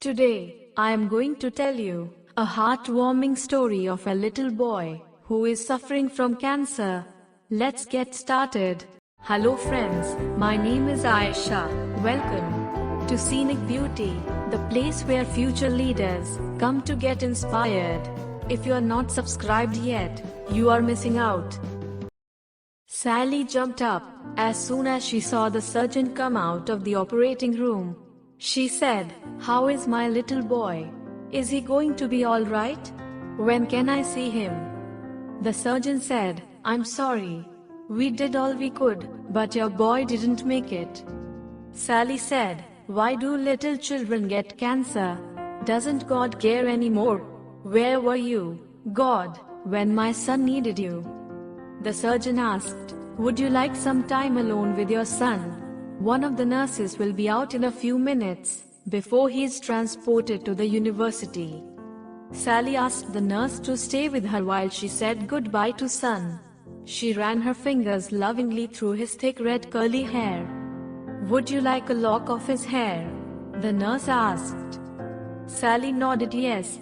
Today, I am going to tell you a heartwarming story of a little boy who is suffering from cancer. Let's get started. Hello friends, my name is Aisha. Welcome to Scenic Beauty, the place where future leaders come to get inspired. If you are not subscribed yet, you are missing out. Sally jumped up as soon as she saw the surgeon come out of the operating room. She said, "How is my little boy? Is he going to be all right? When can I see him?" The surgeon said, "I'm sorry. We did all we could, but your boy didn't make it." Sally said, "Why do little children get cancer? Doesn't God care anymore? Where were you, God, when my son needed you?" The surgeon asked, "Would you like some time alone with your son? One of the nurses will be out in a few minutes, before he is transported to the university." Sally asked the nurse to stay with her while she said goodbye to son. She ran her fingers lovingly through his thick red curly hair. "Would you like a lock of his hair?" the nurse asked. Sally nodded yes.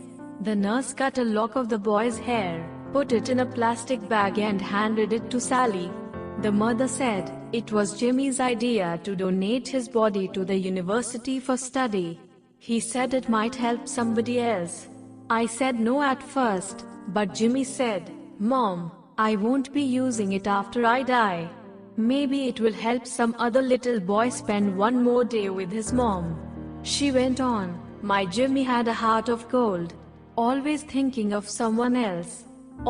The nurse cut a lock of the boy's hair, put it in a plastic bag and handed it to Sally. The mother said it was Jimmy's idea to donate his body to the university for study. He said it might help somebody else. I said no at first, but Jimmy said, "Mom, I won't be using it after I die. Maybe it will help some other little boy spend one more day with his mom." She went on, "My Jimmy had a heart of gold, always thinking of someone else,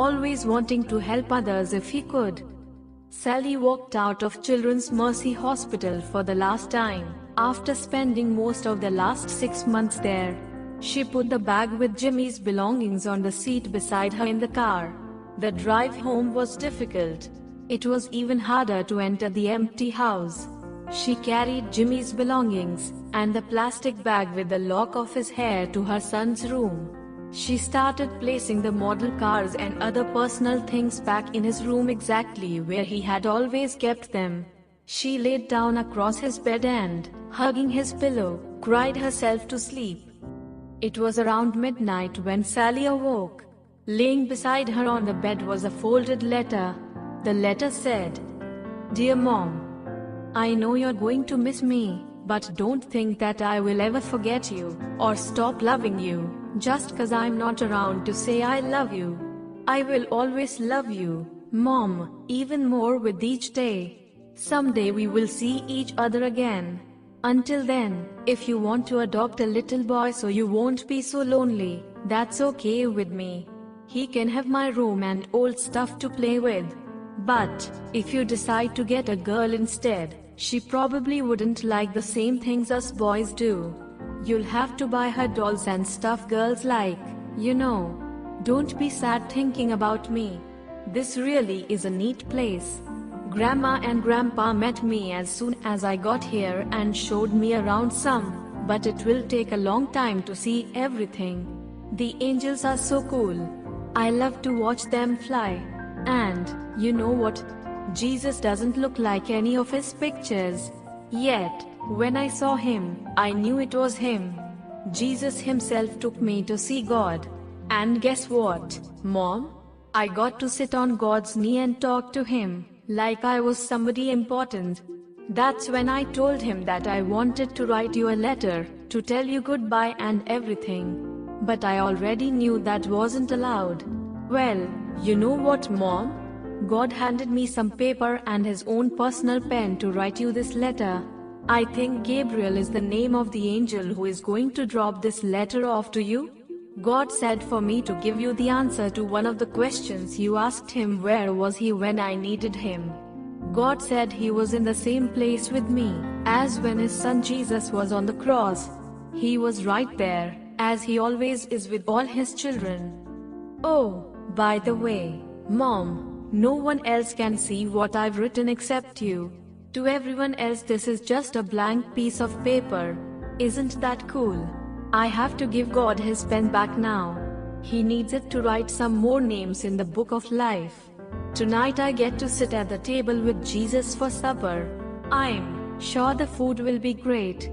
always wanting to help others if he could." Sally walked out of Children's Mercy Hospital for the last time, after spending most of the last 6 months there. She put the bag with Jimmy's belongings on the seat beside her in the car. The drive home was difficult. It was even harder to enter the empty house. She carried Jimmy's belongings, and the plastic bag with the lock of his hair to her son's room. She started placing the model cars and other personal things back in his room exactly where he had always kept them. She laid down across his bed and, hugging his pillow, cried herself to sleep. It was around midnight when Sally awoke. Laying beside her on the bed was a folded letter. The letter said, "Dear Mom, I know you're going to miss me, but don't think that I will ever forget you, or stop loving you, just 'cause I'm not around to say I love you. I will always love you, Mom, even more with each day. Someday we will see each other again. Until then, if you want to adopt a little boy so you won't be so lonely, that's okay with me. He can have my room and old stuff to play with. But if you decide to get a girl instead, she probably wouldn't like the same things us boys do. You'll have to buy her dolls and stuff girls like, you know. Don't be sad thinking about me. This really is a neat place. Grandma and Grandpa met me as soon as I got here and showed me around some, but it will take a long time to see everything. The angels are so cool. I love to watch them fly. And, you know what? Jesus doesn't look like any of his pictures. Yet, when I saw him, I knew it was him. Jesus himself took me to see God. And guess what, Mom? I got to sit on God's knee and talk to him, like I was somebody important. That's when I told him that I wanted to write you a letter, to tell you goodbye and everything. But I already knew that wasn't allowed. Well, you know what, Mom? God handed me some paper and his own personal pen to write you this letter. I think Gabriel is the name of the angel who is going to drop this letter off to you. God said for me to give you the answer to one of the questions you asked him, where was he when I needed him. God said he was in the same place with me, as when his son Jesus was on the cross. He was right there, as he always is with all his children. Oh, by the way, Mom, no one else can see what I've written except you. To everyone else this is just a blank piece of paper. Isn't that cool? I have to give God his pen back now. He needs it to write some more names in the book of life. Tonight I get to sit at the table with Jesus for supper. I'm sure the food will be great.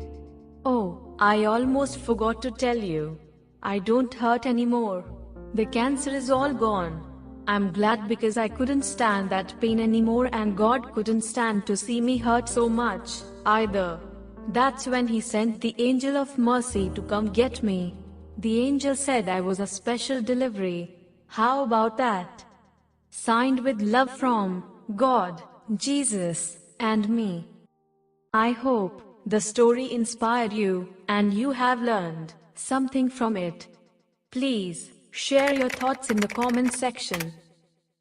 Oh, I almost forgot to tell you. I don't hurt anymore. The cancer is all gone. I'm glad because I couldn't stand that pain anymore and God couldn't stand to see me hurt so much, either. That's when He sent the angel of mercy to come get me. The angel said I was a special delivery. How about that? Signed with love from God, Jesus, and me. I hope the story inspired you and you have learned something from it. Please share your thoughts in the comment section.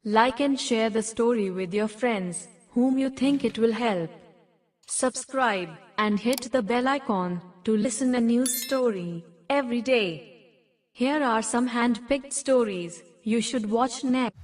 Like and share the story with your friends whom you think it will help. Subscribe and hit the bell icon to listen a new story every day. Here are some hand-picked stories you should watch next.